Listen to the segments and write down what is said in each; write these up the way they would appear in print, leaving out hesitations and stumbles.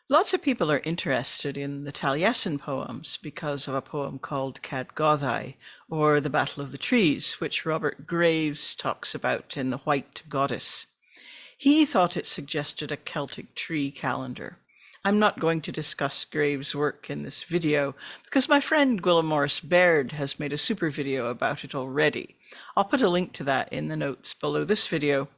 Lots of people are interested in the Taliesin poems because of a poem called Cad Goddai, or The Battle of the Trees, which Robert Graves talks about in The White Goddess. He thought it suggested a Celtic tree calendar. I'm not going to discuss Graves' work in this video because my friend Gwilla Morris Baird has made a super video about it already. I'll put a link to that in the notes below this video.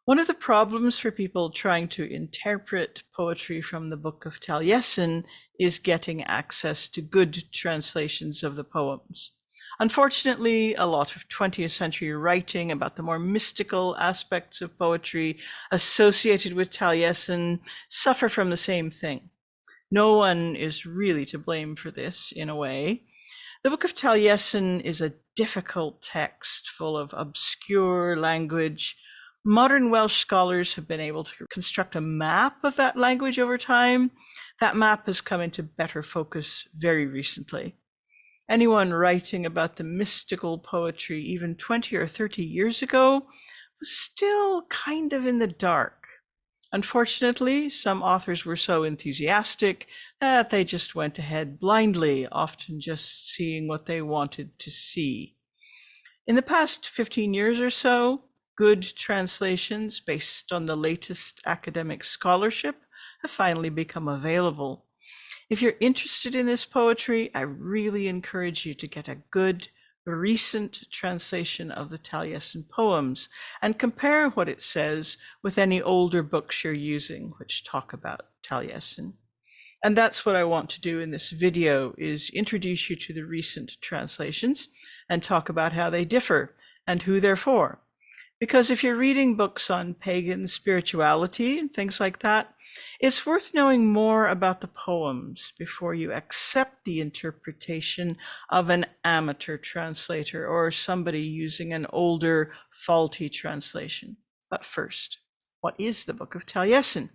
One of the problems for people trying to interpret poetry from the Book of Taliesin is getting access to good translations of the poems. Unfortunately, a lot of 20th century writing about the more mystical aspects of poetry associated with Taliesin suffer from the same thing. No one is really to blame for this, in a way. The Book of Taliesin is a difficult text full of obscure language. Modern Welsh scholars have been able to construct a map of that language over time. That map has come into better focus very recently. Anyone writing about the mystical poetry even 20 or 30 years ago was still kind of in the dark. Unfortunately, some authors were so enthusiastic that they just went ahead blindly, often just seeing what they wanted to see. In the past 15 years or so, good translations based on the latest academic scholarship have finally become available. If you're interested in this poetry, I really encourage you to get a good, recent translation of the Taliesin poems and compare what it says with any older books you're using which talk about Taliesin. And that's what I want to do in this video, is introduce you to the recent translations and talk about how they differ and who they're for. Because if you're reading books on pagan spirituality and things like that, it's worth knowing more about the poems before you accept the interpretation of an amateur translator or somebody using an older, faulty translation. But first, what is the Book of Taliesin?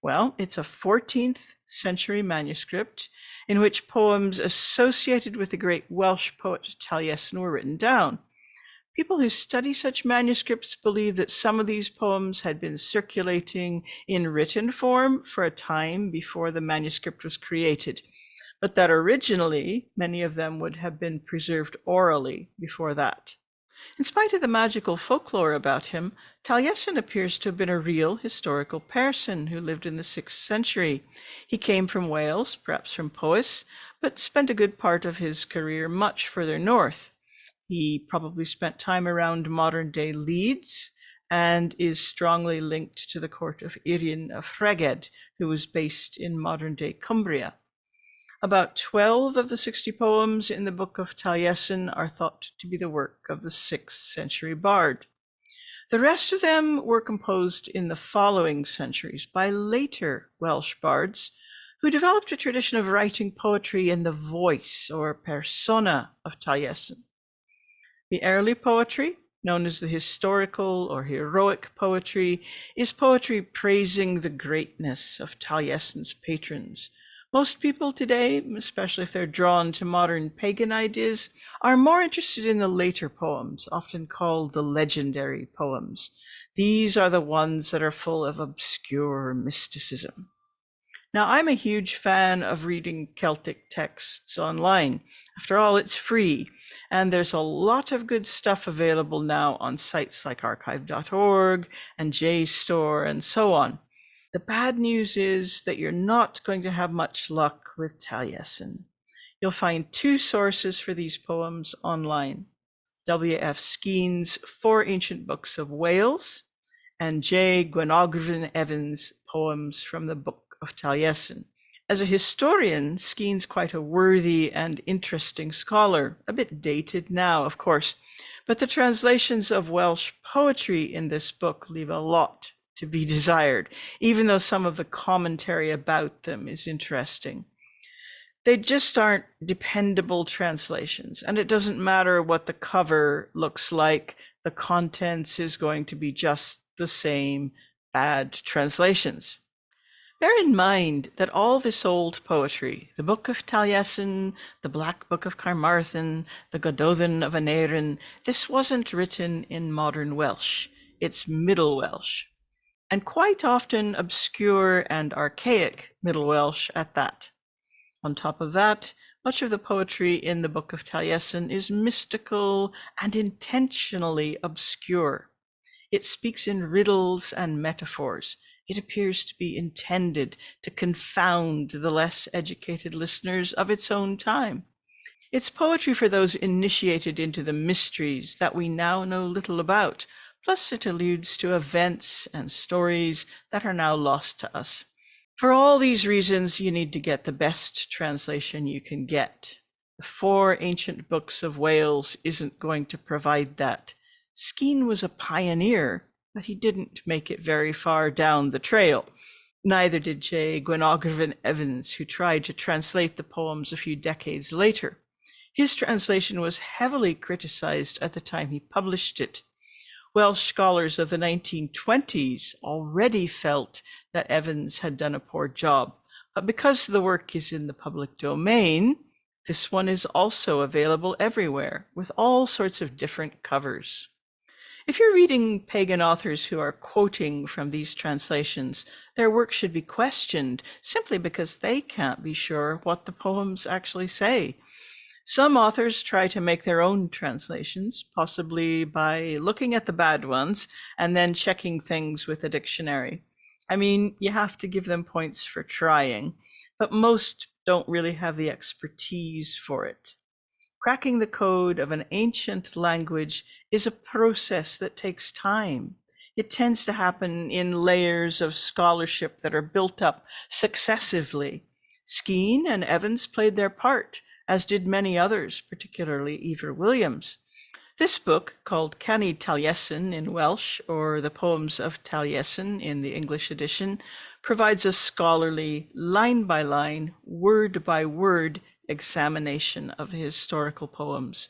Well, it's a 14th century manuscript in which poems associated with the great Welsh poet Taliesin were written down. People who study such manuscripts believe that some of these poems had been circulating in written form for a time before the manuscript was created, but that originally many of them would have been preserved orally before that. In spite of the magical folklore about him, Taliesin appears to have been a real historical person who lived in the 6th century. He came from Wales, perhaps from Powys, but spent a good part of his career much further north. He probably spent time around modern-day Leeds and is strongly linked to the court of Irin of Rheged, who was based in modern-day Cumbria. About 12 of the 60 poems in the Book of Taliesin are thought to be the work of the 6th century bard. The rest of them were composed in the following centuries by later Welsh bards, who developed a tradition of writing poetry in the voice or persona of Taliesin. The early poetry, known as the historical or heroic poetry, is poetry praising the greatness of Taliesin's patrons. Most people today, especially if they're drawn to modern pagan ideas, are more interested in the later poems, often called the legendary poems. These are the ones that are full of obscure mysticism. Now, I'm a huge fan of reading Celtic texts online. After all, it's free, and there's a lot of good stuff available now on sites like archive.org and JSTOR and so on. The bad news is that you're not going to have much luck with Taliesin. You'll find 2 sources for these poems online: W.F. Skeen's 4 Ancient Books of Wales and J. Gwenogwyn Evans' poems from the Book of Taliesin. As a historian, Skeen's quite a worthy and interesting scholar, a bit dated now, of course, but the translations of Welsh poetry in this book leave a lot to be desired, even though some of the commentary about them is interesting. They just aren't dependable translations, and it doesn't matter what the cover looks like, the contents is going to be just the same bad translations. Bear in mind that all this old poetry, the Book of Taliesin, the Black Book of Carmarthen, the Gododdin of Aneurin, this wasn't written in modern Welsh. It's Middle Welsh. and quite often obscure and archaic Middle Welsh at that. On top of that, much of the poetry in the Book of Taliesin is mystical and intentionally obscure. It speaks in riddles and metaphors. It appears to be intended to confound the less educated listeners of its own time. It's poetry for those initiated into the mysteries that we now know little about, plus it alludes to events and stories that are now lost to us. For all these reasons, you need to get the best translation you can get. The Four Ancient Books of Wales isn't going to provide that. Skene was a pioneer, but he didn't make it very far down the trail. Neither did J. Gwenoghrefn Evans, who tried to translate the poems a few decades later. His translation was heavily criticized at the time he published it. Welsh scholars of the 1920s already felt that Evans had done a poor job, but because the work is in the public domain, this one is also available everywhere with all sorts of different covers. If you're reading pagan authors who are quoting from these translations, their work should be questioned simply because they can't be sure what the poems actually say. Some authors try to make their own translations, possibly by looking at the bad ones and then checking things with a dictionary. I mean, you have to give them points for trying, but most don't really have the expertise for it. Cracking the code of an ancient language is a process that takes time. It tends to happen in layers of scholarship that are built up successively. Skene and Evans played their part, as did many others, particularly Ivor Williams. This book, called Canu Taliesin in Welsh, or The Poems of Taliesin in the English edition, provides a scholarly, line-by-line, word-by-word examination of the historical poems.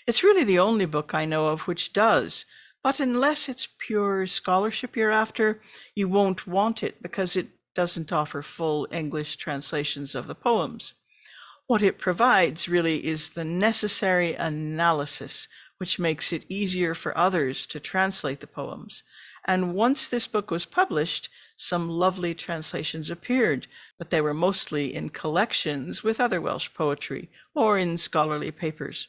It's really the only book I know of which does, but unless it's pure scholarship you're after, you won't want it because it doesn't offer full English translations of the poems. What it provides really is the necessary analysis, which makes it easier for others to translate the poems. And once this book was published, some lovely translations appeared, but they were mostly in collections with other Welsh poetry or in scholarly papers.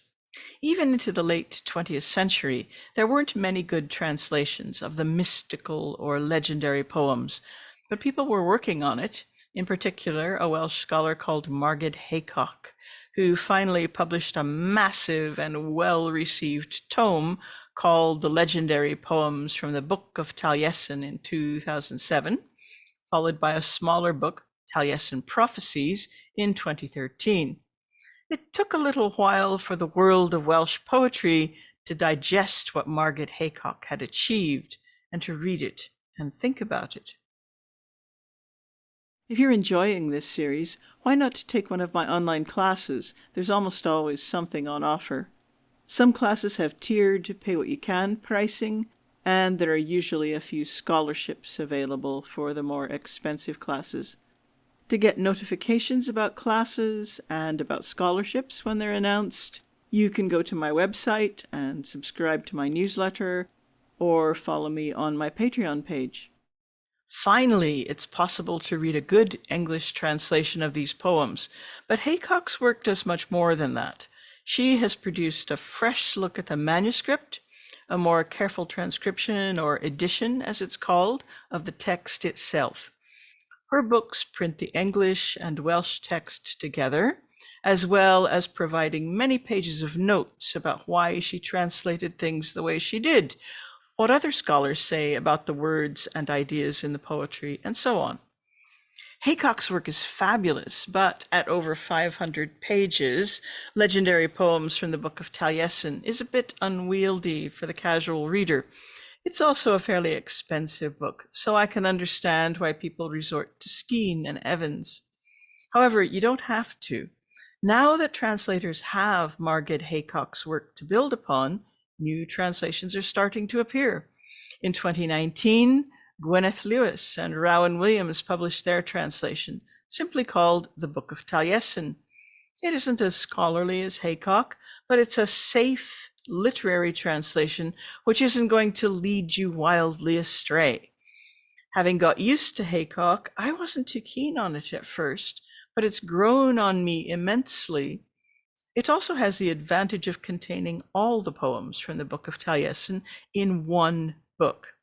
Even into the late 20th century, there weren't many good translations of the mystical or legendary poems, but people were working on it. In particular, a Welsh scholar called Margaret Haycock, who finally published a massive and well-received tome called The Legendary Poems from the Book of Taliesin in 2007, followed by a smaller book, Taliesin Prophecies, in 2013. It took a little while for the world of Welsh poetry to digest what Margaret Haycock had achieved and to read it and think about it. If you're enjoying this series, why not take one of my online classes? There's almost always something on offer. Some classes have tiered pay-what-you-can pricing, and there are usually a few scholarships available for the more expensive classes. To get notifications about classes and about scholarships when they're announced, you can go to my website and subscribe to my newsletter, or follow me on my Patreon page. Finally, it's possible to read a good English translation of these poems, but Haycock's work does much more than that. She has produced a fresh look at the manuscript, a more careful transcription or edition, as it's called, of the text itself. Her books print the English and Welsh text together, as well as providing many pages of notes about why she translated things the way she did, what other scholars say about the words and ideas in the poetry, and so on. Haycock's work is fabulous, but at over 500 pages, Legendary Poems from the Book of Taliesin is a bit unwieldy for the casual reader. It's also a fairly expensive book, so I can understand why people resort to Skene and Evans. However, you don't have to. Now that translators have Margaret Haycock's work to build upon, new translations are starting to appear. In 2019, Gwyneth Lewis and Rowan Williams published their translation, simply called The Book of Taliesin. It isn't as scholarly as Haycock, but it's a safe literary translation which isn't going to lead you wildly astray. Having got used to Haycock, I wasn't too keen on it at first, but it's grown on me immensely. It also has the advantage of containing all the poems from the Book of Taliesin in one book.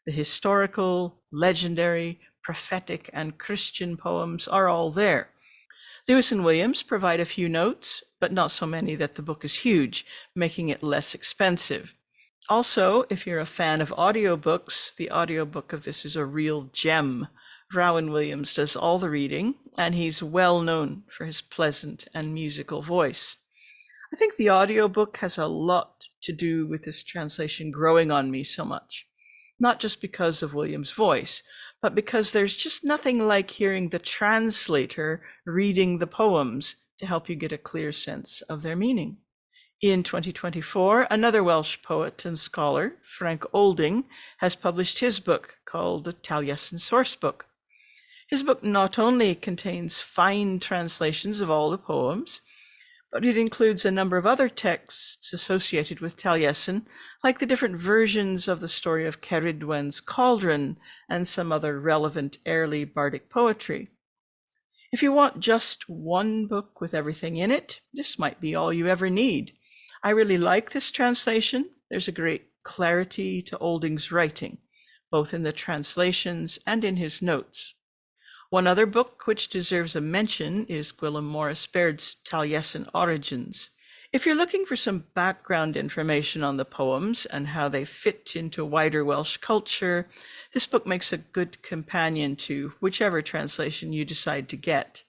The historical, legendary, prophetic, and Christian poems are all there. Lewis and Williams provide a few notes, but not so many that the book is huge, making it less expensive. Also, if you're a fan of audiobooks, the audiobook of this is a real gem. Rowan Williams does all the reading, and he's well known for his pleasant and musical voice. I think the audiobook has a lot to do with this translation growing on me so much. Not just because of Williams' voice, but because there's just nothing like hearing the translator reading the poems to help you get a clear sense of their meaning. In 2024, another Welsh poet and scholar, Frank Olding, has published his book called the Taliesin Source book. His book not only contains fine translations of all the poems, but it includes a number of other texts associated with Taliesin, like the different versions of the story of Ceridwen's Cauldron and some other relevant early bardic poetry. If you want just one book with everything in it, this might be all you ever need. I really like this translation. There's a great clarity to Olding's writing, both in the translations and in his notes. One other book which deserves a mention is Gwilym Morris Baird's Taliesin Origins. If you're looking for some background information on the poems and how they fit into wider Welsh culture, this book makes a good companion to whichever translation you decide to get.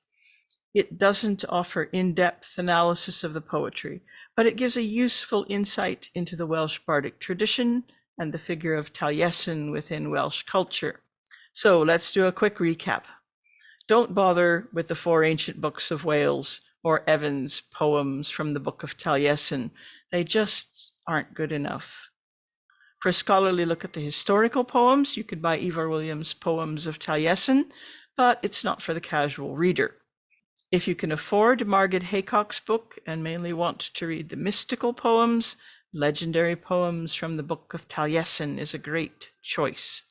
It doesn't offer in-depth analysis of the poetry, but it gives a useful insight into the Welsh bardic tradition and the figure of Taliesin within Welsh culture. So let's do a quick recap. Don't bother with the 4 ancient books of Wales or Evan's poems from the Book of Taliesin. They just aren't good enough. For a scholarly look at the historical poems, you could buy Ifor Williams' Poems of Taliesin, but it's not for the casual reader. If you can afford Margaret Haycock's book and mainly want to read the mystical poems, legendary poems from the Book of Taliesin is a great choice.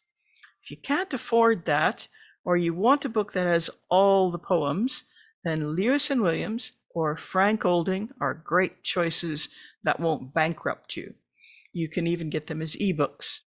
If you can't afford that, or you want a book that has all the poems, then Lewis and Williams or Frank Olding are great choices that won't bankrupt you. You can even get them as ebooks.